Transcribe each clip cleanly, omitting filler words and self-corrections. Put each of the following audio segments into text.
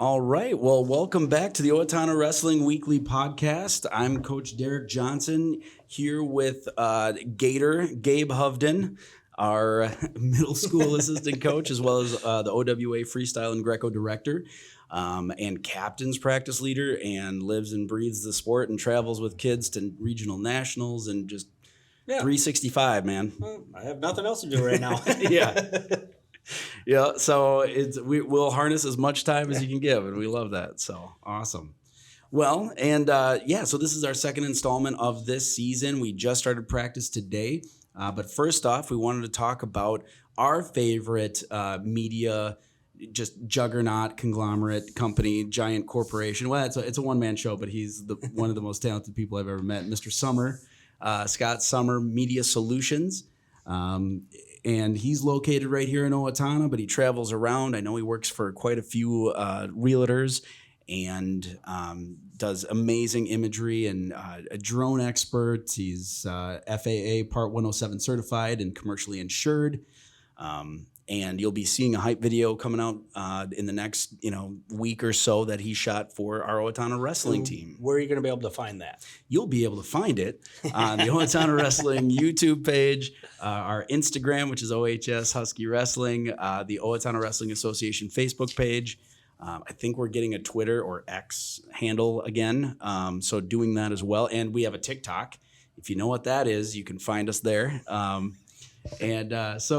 All right. Well, welcome back to the Owatonna Wrestling Weekly Podcast. I'm Coach Derek Johnson here with Gator Gabe Hovden, our middle school assistant coach, as well as the OWA Freestyle and Greco director, and captain's practice leader, and lives and breathes the sport and travels with kids to regional nationals and just 365, man. Well, I have nothing else to do right now. Yeah, so we'll harness as much time as you can give, and we love that. So awesome. Well, and so this is our second installment of this season. We just started practice today, but first off, we wanted to talk about our favorite media, just juggernaut, conglomerate, company, giant corporation. Well, it's a one-man show, but he's one of the most talented people I've ever met, Mr. Summer, Scott Summer, Media Solutions. And he's located right here in Owatonna, but he travels around. I know he works for quite a few realtors and does amazing imagery and a drone expert. He's FAA Part 107 certified and commercially insured. And you'll be seeing a hype video coming out in the next week or so that he shot for our Owatonna wrestling team. Where are you going to be able to find that? You'll be able to find it on the Owatonna Wrestling YouTube page, our Instagram, which is OHS Husky Wrestling, the Owatonna Wrestling Association Facebook page. I think we're getting a Twitter or X handle again, so doing that as well. And we have a TikTok. If you know what that is, you can find us there. It's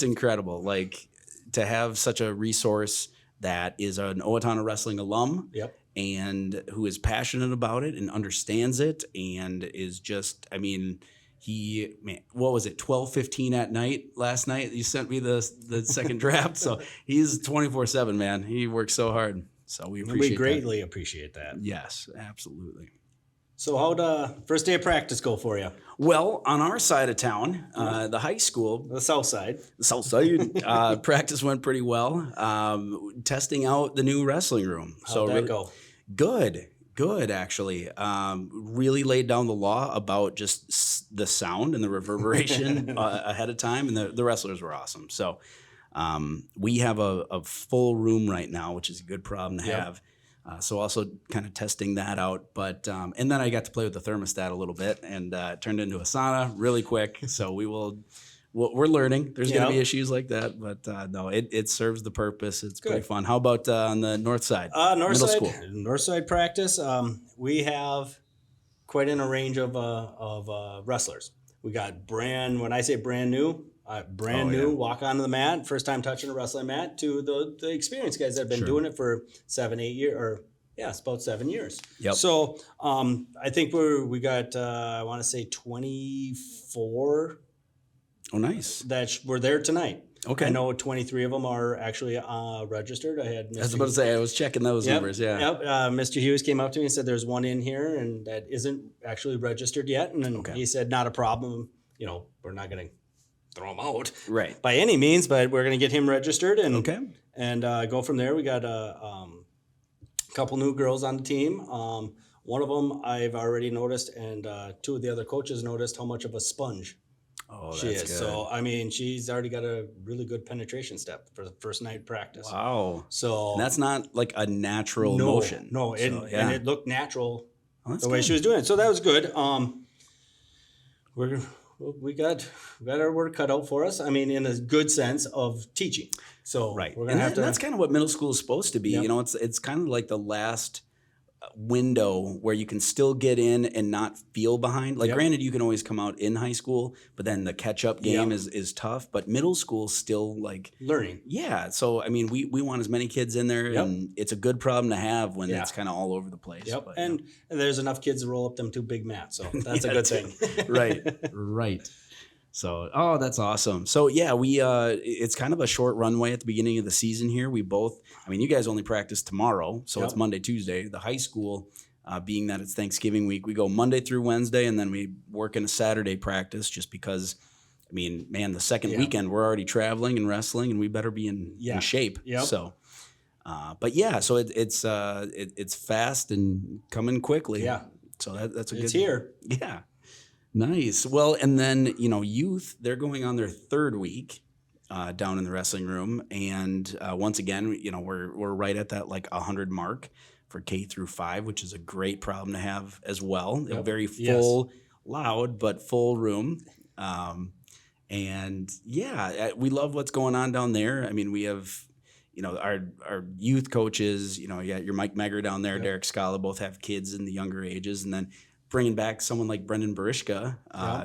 incredible, like to have such a resource that is an Owatonna Wrestling alum. Yep. And who is passionate about it and understands it and is just, what was it, 12:15 at night last night? You sent me the second draft. So he's 24/7, man. He works so hard. So we greatly appreciate that. Yes, absolutely. So how'd first day of practice go for you? Well, on our side of town, the high school. The south side. Practice went pretty well. Testing out the new wrestling room. How'd that go? Good, actually. Really laid down the law about just the sound and the reverberation ahead of time, and the wrestlers were awesome. So we have a full room right now, which is a good problem to have. So also kind of testing that out, but and then I got to play with the thermostat a little bit and turned into a sauna really quick. So we're learning. There's going to be issues like that, but no, it serves the purpose. It's pretty fun. How about on the north side? North side practice. We have quite a range of wrestlers. We got when I say brand new, walk onto the mat, first time touching a wrestling mat, to the experienced guys that have been doing it for 7-8 years, it's about 7 years. Yep. So I think we got I want to say 24. Oh, nice. That were there tonight. Okay. I know 23 of them are actually registered. I was about to say, I was checking those numbers. Yeah. Yep. Mr. Hughes came up to me and said, "There's one in here and that isn't actually registered yet." And then he said, "Not a problem. We're not going to throw him out, right, by any means, but we're going to get him registered and go from there." We got a couple new girls on the team. One of them I've already noticed, and two of the other coaches noticed how much of a sponge she is. Good. So she's already got a really good penetration step for the first night practice. Wow! So and that's not like a natural motion. No, and it looked natural the way she was doing it. So that was good. We got our work cut out for us. In a good sense of teaching. So right, we're gonna that's kind of what middle school is supposed to be. Yep. It's kind of like the last window where you can still get in and not feel behind. Like, granted, you can always come out in high school, but then the catch-up game is tough. But middle school still like learning. Yeah. So we want as many kids in there, and it's a good problem to have when it's kind of all over the place. Yep. But, and there's enough kids to roll up them two big mats, so that's a good thing. Right. So, that's awesome. So we it's kind of a short runway at the beginning of the season here. We both, you guys only practice tomorrow, so it's Monday, Tuesday. The high school, being that it's Thanksgiving week, we go Monday through Wednesday, and then we work in a Saturday practice just because, the second weekend we're already traveling and wrestling, and we better be in shape. Yep. So, so it's fast and coming quickly. Yeah. So that's a good. It's here. Yeah. Nice. Well, and then, youth, they're going on their third week. down in the wrestling room. And once again, we're right at that like 100 mark for K through 5, which is a great problem to have as well. A very full, loud, but full room. And yeah, we love what's going on down there. I mean, we have, our youth coaches, you got your Mike Megger down there, Derek Scala, both have kids in the younger ages. And then bringing back someone like Brendan Barishka,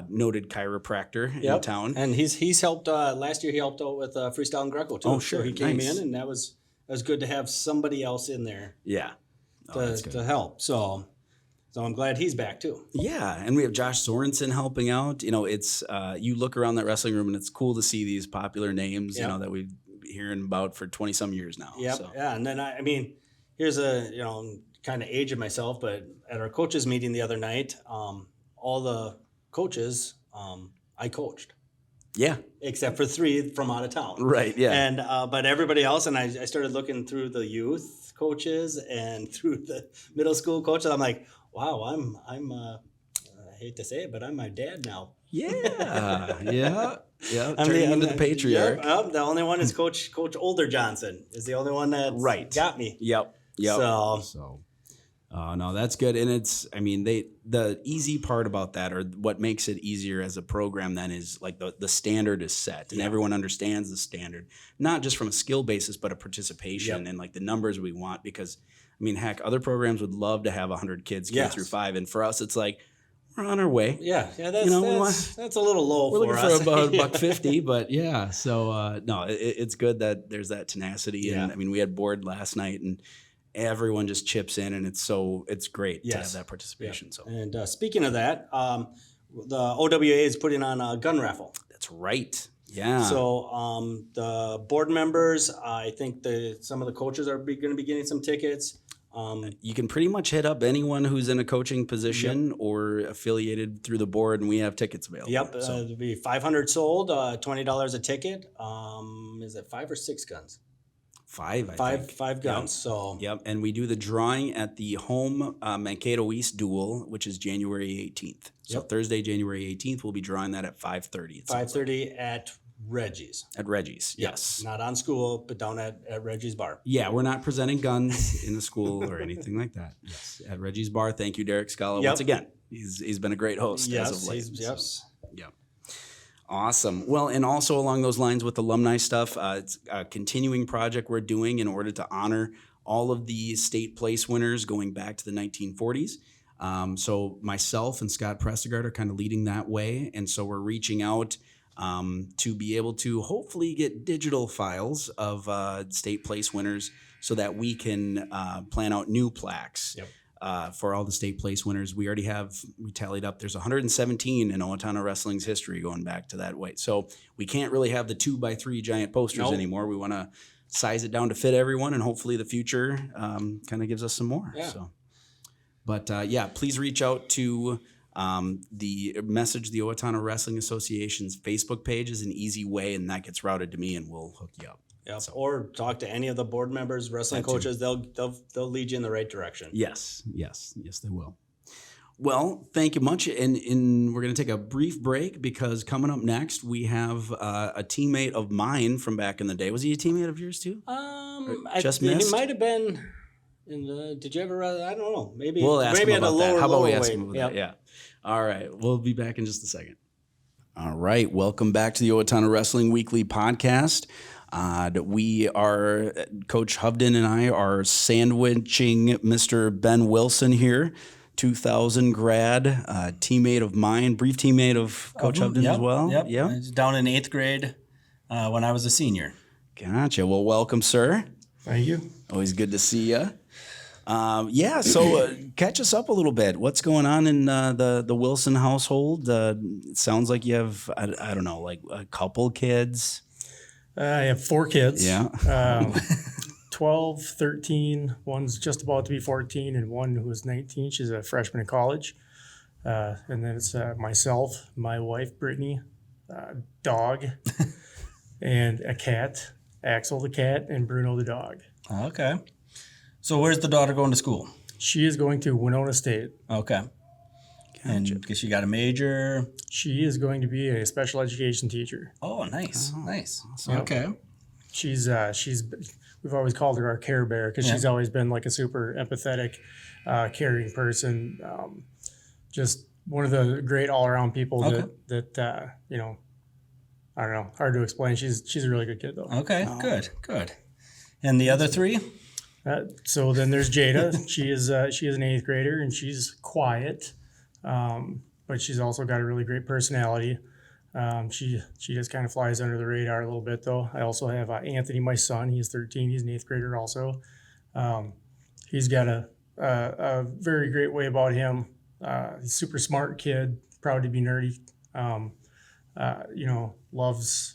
noted chiropractor in town. And he's helped, last year he helped out with freestyle and Greco too. Oh, sure. So he came in, and that was good to have somebody else in there. Yeah. To help. So I'm glad he's back too. Yeah, and we have Josh Sorensen helping out. It's you look around that wrestling room and it's cool to see these popular names, that we've been hearing about for 20 some years now. Yep. So. Yeah, and then I mean, here's a kind of aging myself, but at our coaches meeting the other night, all the coaches I coached. Yeah. Except for 3 from out of town. Right. Yeah. And but everybody else, and I started looking through the youth coaches and through the middle school coaches. I'm like, wow, I'm I hate to say it, but I'm my dad now. Yeah. Yeah. Turning into the patriarch. The only one is Coach Older Johnson is the only one that got me. Yep. So. No, that's good. And the easy part about that, or what makes it easier as a program then, is like the standard is set and everyone understands the standard, not just from a skill basis, but a participation and like the numbers we want. Because heck, other programs would love to have 100 kids K through 5. And for us, it's like, we're on our way. Yeah. That's a little low for us. We're looking for about $150, but yeah. So no, it's good that there's that tenacity. And we had board last night, and everyone just chips in, and it's great to have that participation. So, and speaking of that, the OWA is putting on a gun raffle. That's right. Yeah. So the board members, I think some of the coaches are going to be getting some tickets. You can pretty much hit up anyone who's in a coaching position or affiliated through the board, and we have tickets available. Yep. There'll be 500 sold, $20 a ticket. Is it 5 or 6 guns? 5, I think. 5 guns. Yep. So and we do the drawing at the home Mankato East Duel, which is January 18th. So Thursday, January 18th, we'll be drawing that at 5:30. 5:30 at Reggie's. At Reggie's, yes. Not on school, but down at Reggie's bar. Yeah, we're not presenting guns in the school or anything like that. Yes, at Reggie's bar. Thank you, Derek Scala. Once again, he's been a great host as of late. Yes. Yeah. Awesome. Well, and also along those lines with alumni stuff, it's a continuing project we're doing in order to honor all of the state place winners going back to the 1940s. So myself and Scott Prestigard are kind of leading that way. And so we're reaching out to be able to hopefully get digital files of state place winners so that we can plan out new plaques. For all the state place winners. We tallied up, there's 117 in Owatonna Wrestling's history going back to that way. So we can't really have the 2x3 giant posters anymore. We want to size it down to fit everyone, and hopefully the future kind of gives us some more. Yeah. So, but please reach out to the Owatonna Wrestling Association's Facebook page is an easy way, and that gets routed to me, and we'll hook you up. Yep. So, or talk to any of the board members, wrestling coaches. They'll lead you in the right direction. Yes, they will. Well, thank you much. And we're going to take a brief break because coming up next, we have a teammate of mine from back in the day. Was he a teammate of yours too? Missed? He might have been. Did you ever? I don't know. Maybe we'll ask him about that. How about we ask him about that? Yeah. All right. We'll be back in just a second. All right. Welcome back to the Owatonna Wrestling Weekly podcast. We are, Coach Hovden and I are sandwiching Mr. Ben Wilson here, 2000 grad, teammate of mine, brief teammate of Coach Hovden as well. Yep. I was down in 8th grade when I was a senior. Gotcha. Well, welcome, sir. Thank you. Always good to see you. So catch us up a little bit. What's going on in the Wilson household? It sounds like you have, I don't know, like a couple kids. I have 4 kids. Yeah. 12, 13. One's just about to be 14, and one who is 19. She's a freshman in college. And then it's myself, my wife, Brittany, dog, and a cat, Axel the cat, and Bruno the dog. Okay. So where's the daughter going to school? She is going to Winona State. Okay. And because you got a major. She is going to be a special education teacher. Oh, nice. Awesome. Okay. She's we've always called her our Care Bear because she's always been like a super empathetic, caring person. Just one of the great all around people that you know, I don't know, hard to explain. She's a really good kid though. Okay, good. And the other three? So then there's Jada. She is an 8th grader and she's quiet, but she's also got a really great personality. She just kind of flies under the radar a little bit though. I also have Anthony, my son. He's 13. He's an 8th grader also. He's got a very great way about him. He's a super smart kid, proud to be nerdy. You know, loves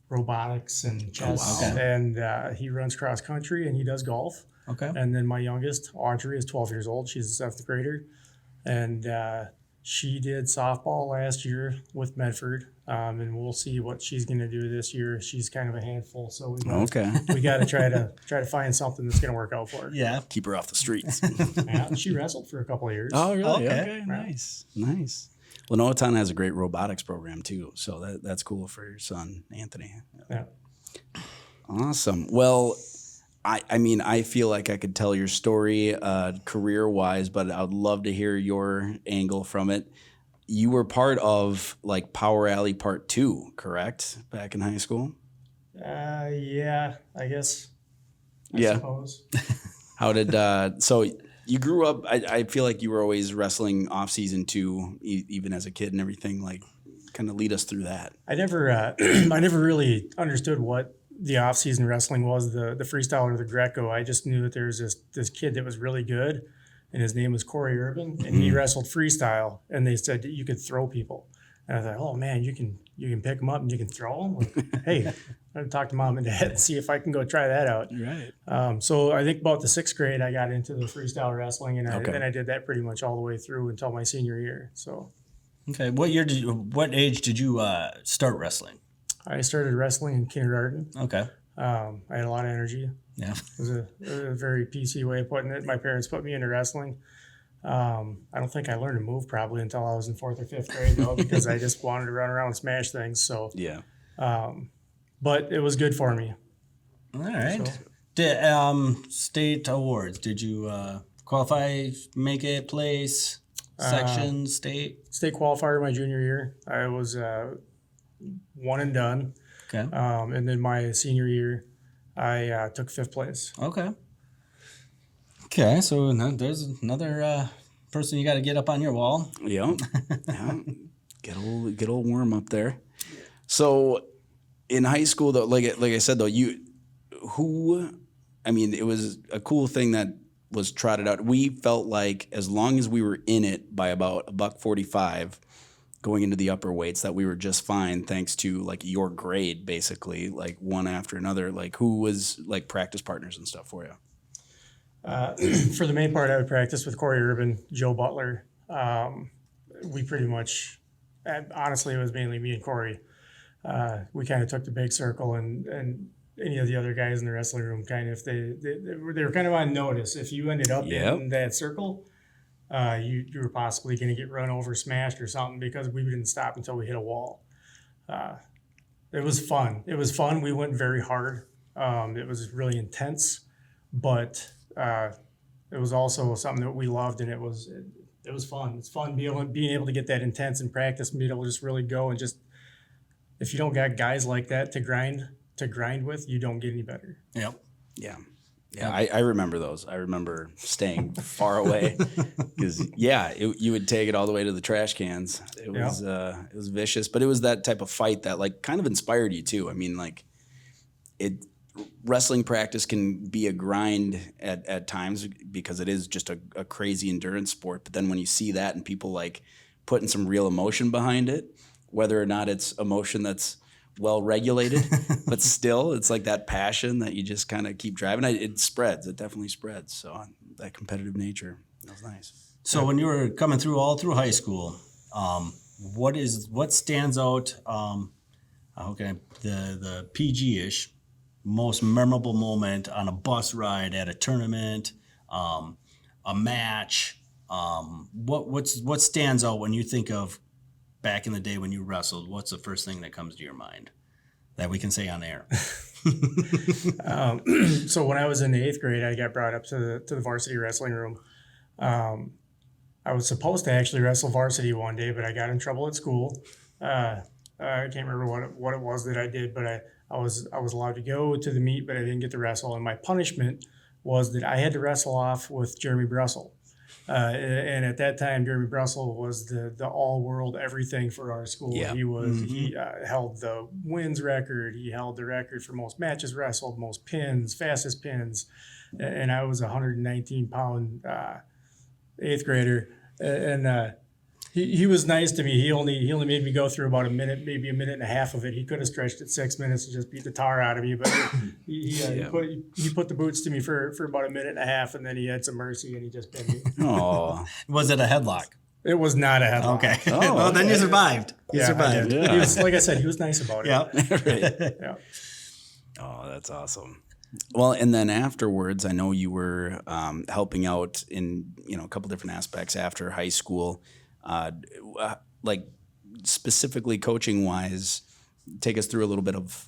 robotics and chess, and he runs cross country and he does golf. Okay. And then my youngest, Audrey, is 12 years old. She's a 7th grader, and she did softball last year with Medford, and we'll see what she's going to do this year. She's kind of a handful, so we got to try to find something that's going to work out for her. Yeah. Keep her off the streets. Yeah, she wrestled for a couple of years. Oh, really? Okay. Nice. Well, Owatonna has a great robotics program too, so that's cool for your son, Anthony. Yeah. Awesome. Well, I mean, I feel like I could tell your story career-wise, but I would love to hear your angle from it. You were part of like Power Alley Part 2, correct? Back in high school? Yeah, I guess. I Yeah. suppose. How did so you grew up? I feel like you were always wrestling off season too, even as a kid and everything. Like, kind of lead us through that. I never I never really understood what the off-season wrestling was, the freestyle or the Greco. I just knew that there was this kid that was really good, and his name was Corey Urban, and he wrestled freestyle, and they said that you could throw people. And I thought, oh man, you can pick them up and you can throw them. Like, hey, I'm gonna talk to mom and dad and see if I can go try that out. Right. So I think about the 6th grade, I got into the freestyle wrestling, and then I did that pretty much all the way through until my senior year. So. Okay. What age did you start wrestling? I started wrestling in kindergarten. Okay. I had a lot of energy. Yeah. It was a very PC way of putting it. My parents put me into wrestling. I don't think I learned to move probably until I was in 4th or 5th grade though, because I just wanted to run around and smash things. So Yeah. But it was good for me. All right. So. Did state awards? Did you qualify, make it, place, section, state? State qualifier my junior year. I was one and done. Okay. And then my senior year, I took 5th place. Okay. Okay, so there's another person you got to get up on your wall. Yeah. Get a little warm up there. So in high school though, like I said though, it was a cool thing that was trotted out. We felt like as long as we were in it by about $1.45 going into the upper weights, that we were just fine thanks to like your grade, basically, like one after another. Like, who was like practice partners and stuff for you? For the main part, I would practice with Corey Urban, Joe Butler. We pretty much, honestly, it was mainly me and Corey. We kind of took the big circle, and any of the other guys in the wrestling room kind of, they were kind of on notice. If you ended up in that circle, you were possibly going to get run over, smashed or something, because we didn't stop until we hit a wall. It was fun. We went very hard. It was really intense, but it was also something that we loved, and it was fun. It's fun being able to get that intense in practice and being able to just really go and just, if you don't got guys like that to grind with, you don't get any better. Yep. Yeah. Yeah, I remember those. I remember staying far away because you would take it all the way to the trash cans. It was vicious, but it was that type of fight that like kind of inspired you too. I mean, like wrestling practice can be a grind at times because it is just a crazy endurance sport. But then when you see that and people like putting some real emotion behind it, whether or not it's emotion that's well regulated, but still it's like that passion that you just kind of keep driving. It spreads. It definitely spreads. So that competitive nature, that was nice. So when you were coming all through high school, what stands out? The PG-ish most memorable moment on a bus ride at a tournament, a match, What stands out when you think of back in the day when you wrestled? What's the first thing that comes to your mind that we can say on air? So when I was in the 8th grade, I got brought up to the varsity wrestling room. I was supposed to actually wrestle varsity one day, but I got in trouble at school. I can't remember what it was that I did, but I was allowed to go to the meet, but I didn't get to wrestle. And my punishment was that I had to wrestle off with Jeremy Brussel. And at that time, Jeremy Brussel was the all-world everything for our school. Yeah. He held the wins record. He held the record for most matches wrestled, most pins, fastest pins. And I was a 119-pound 8th grader. And he was nice to me. He only made me go through about a minute, maybe a minute and a half of it. He could have stretched it 6 minutes and just beat the tar out of me, but he put the boots to me for about a minute and a half, and then he had some mercy and he just pinned me. Oh, Was it a headlock? It was not a headlock. Okay. Oh, well, then you survived. You Yeah, I survived. did. He was, like I said, he was nice about it. Yeah. right. Yeah. Oh, that's awesome. Well, and then afterwards, I know you were helping out in a couple different aspects after high school, like specifically coaching wise. Take us through a little bit of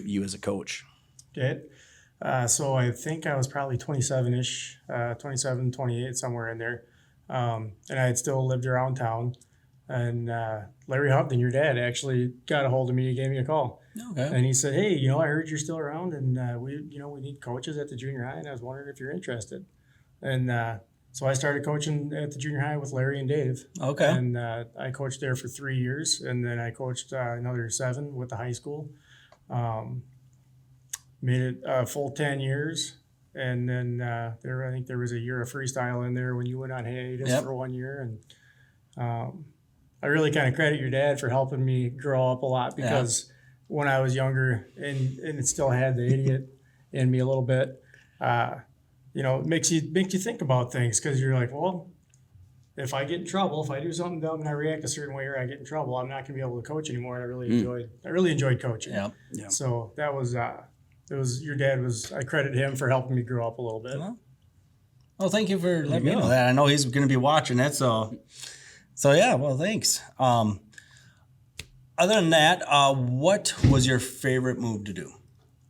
you as a coach. Okay. So I think I was probably 27-ish, 27, 28, somewhere in there. And I had still lived around town. And Larry Houghton, your dad, actually got a hold of me and gave me a call. Okay. And he said, "Hey, I heard you're still around, and we need coaches at the junior high, and I was wondering if you're interested." And so I started coaching at the junior high with Larry and Dave. Okay. And I coached there for 3 years, and then I coached another 7 with the high school. Made it a full 10 years, and then I think there was a year of freestyle in there when you went on hiatus for 1 year, and I really kind of credit your dad for helping me grow up a lot because when I was younger and it still had the idiot in me a little bit, it makes you think about things because you're like, well, if I get in trouble, if I do something dumb and I react a certain way or I get in trouble, I'm not going to be able to coach anymore. And I really enjoyed coaching. Yeah. Yeah. So that was your dad I credit him for helping me grow up a little bit. Well, thank you for letting me know that. I know he's going to be watching it, so yeah. Well, thanks. Other than that, what was your favorite move to do?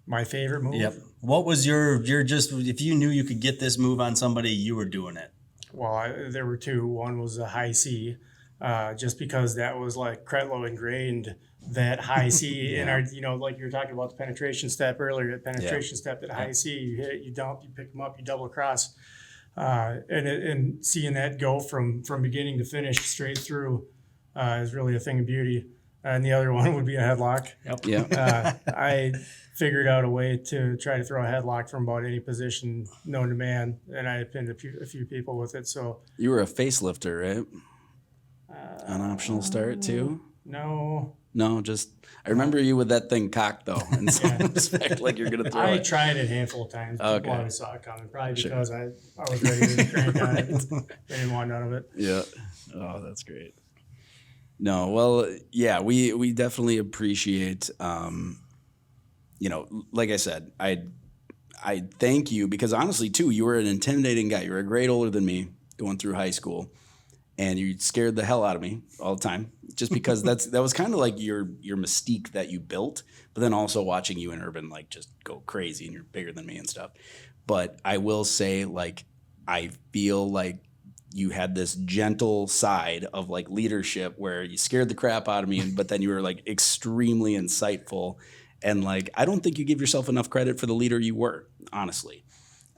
My favorite move? Yep. What was your if you knew you could get this move on somebody, you were doing it? Well, there were 2. One was a high C, just because that was like Cretlow ingrained that high C in our, like you were talking about the penetration step earlier, the penetration step at high C, you hit it, you dump, you pick them up, you double cross. And seeing that go from beginning to finish straight through is really a thing of beauty. And the other one would be a headlock. Yep. Yeah. I figured out a way to try to throw a headlock from about any position known to man, and I pinned a few people with it. So You were a facelifter, right? An optional start too? no. No, just I remember you with that thing cocked though, in some respect, like you're gonna throw I it. tried it a handful of times. Okay. People always saw it coming, probably because I was ready to crank on it. They didn't want none of it. Yeah. Oh, that's great. No, well, yeah, we definitely appreciate. Like I said, I thank you because honestly, too, you were an intimidating guy. You were a grade older than me going through high school, and you scared the hell out of me all the time. Just because that was kind of like your mystique that you built, but then also watching you and Urban like just go crazy, and you're bigger than me and stuff. But I will say, like, I feel like you had this gentle side of like leadership where you scared the crap out of me, but then you were like extremely insightful. And like, I don't think you give yourself enough credit for the leader you were, honestly.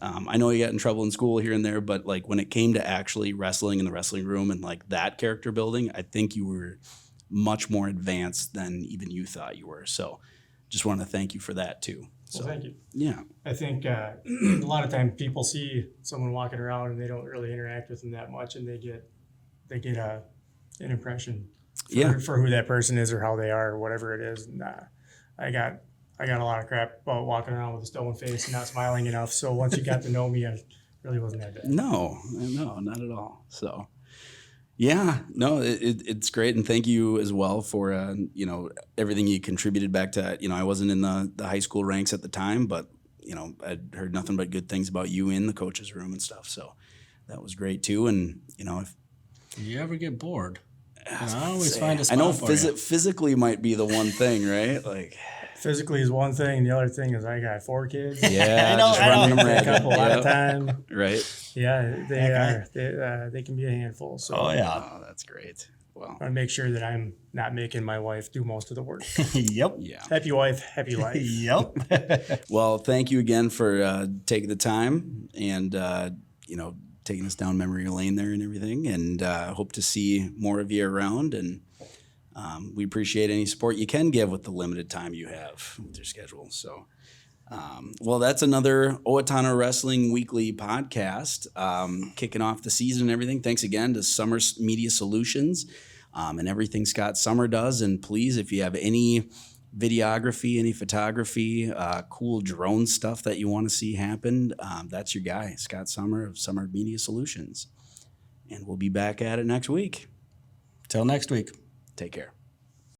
I know you got in trouble in school here and there, but like when it came to actually wrestling in the wrestling room and like that character building, I think you were much more advanced than even you thought you were. So just want to thank you for that too. So, Well, thank you. Yeah. I think a lot of times people see someone walking around and they don't really interact with them that much, and they get an impression for who that person is or how they are or whatever it is. And I got a lot of crap about walking around with a stone face and not smiling enough. So once you got to know me, I really wasn't that bad. No, not at all. So, yeah, no, it's great, and thank you as well for everything you contributed back to. I wasn't in the high school ranks at the time, but I heard nothing but good things about you in the coaches' room and stuff. So, that was great too. And if you ever get bored, I always find a spot I know for you. physically might be the one thing, right? Like Physically is one thing. The other thing is I got 4 kids. yeah, know, just I know. running them They take up ragged. a lot of Yep. time. Right. Yeah, they are. They can be a handful. So Oh yeah. Oh, that's great. Well, I want to make sure that I'm not making my wife do most of the work. Yep. yeah. Happy wife, happy life. Yep. Well, thank you again for taking the time and taking us down memory lane there and everything. And hope to see more of you around. And we appreciate any support you can give with the limited time you have with your schedule. So, well, that's another Owatonna Wrestling Weekly podcast, kicking off the season and everything. Thanks again to Summer Media Solutions and everything Scott Summer does. And please, if you have any videography, any photography, cool drone stuff that you want to see happen, that's your guy, Scott Summer of Summer Media Solutions. And we'll be back at it next week. Till next week. Take care.